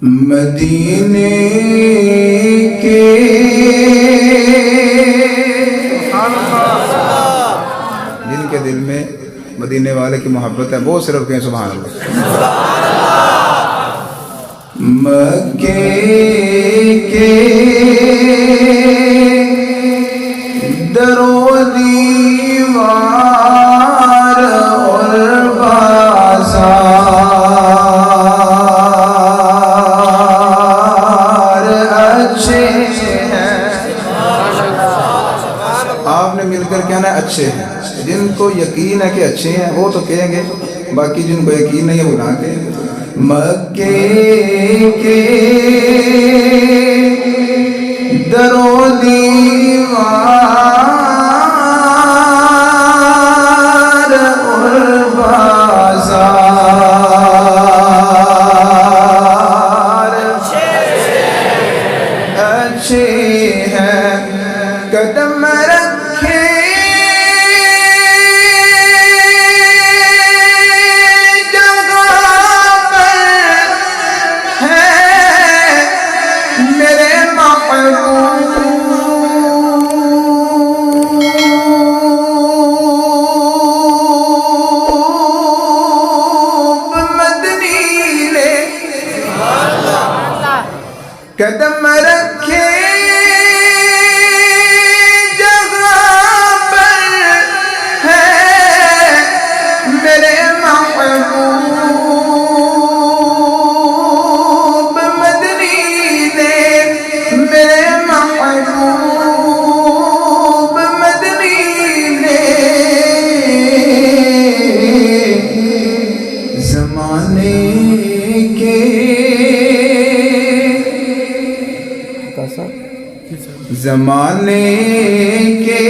مدینے کے جن کے دل میں مدینے والے کی محبت ہے وہ صرف کہیں سبحان اللہ۔ مکے کے درو دیوار اور بازار اچھے ہیں۔ آپ نے مل کر کہنا ہے اچھے ہیں۔ جن کو یقین ہے کہ اچھے ہیں وہ تو کہیں گے، باقی جن کو یقین نہیں ہے وہ نہ کہیں گے۔ مکے کے درو دیوار اور بازار اچھے ہیں۔ قدم رکھے قدم رکھے جگہ پر ہے میرے محبوب مدنی نے، میرے محبوب مدنی نے زمانے کے زمانے کے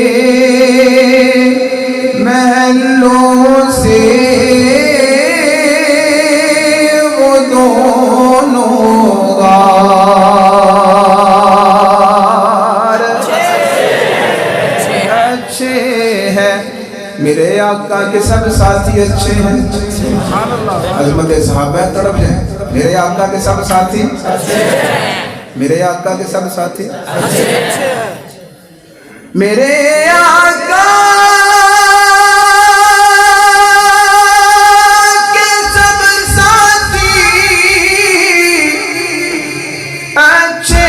محلوں سے وہ دونوں غار اچھے ہیں۔ میرے آقا کے سب ساتھی اچھے ہیں۔ عظمت صحابہ تڑپ جائیں۔ میرے آقا کے سب ساتھی میرے آقا کے سب ساتھی میرے آقا کے سب ساتھی اچھے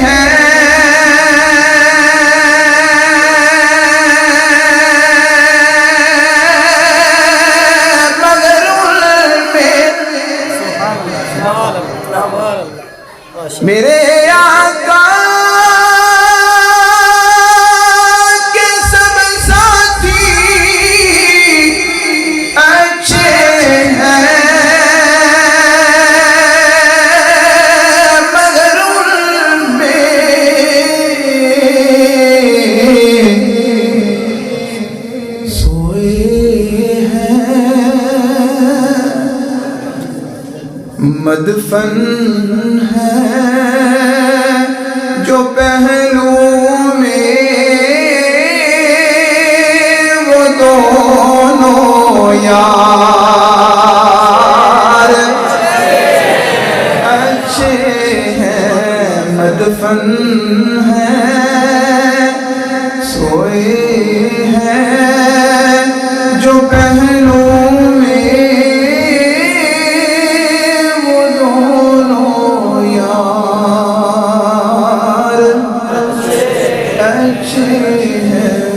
ہیں۔ مگر ان میں میرے آقا کے سب ساتھی اچھے ہیں، مگر ان میں سوئے ہیں مدفن ہے جو پہلو میں وہ دونوں یار اچھے ہیں۔ مدفن ہے سوئے ہیں جو پہلو اچھے ہیں۔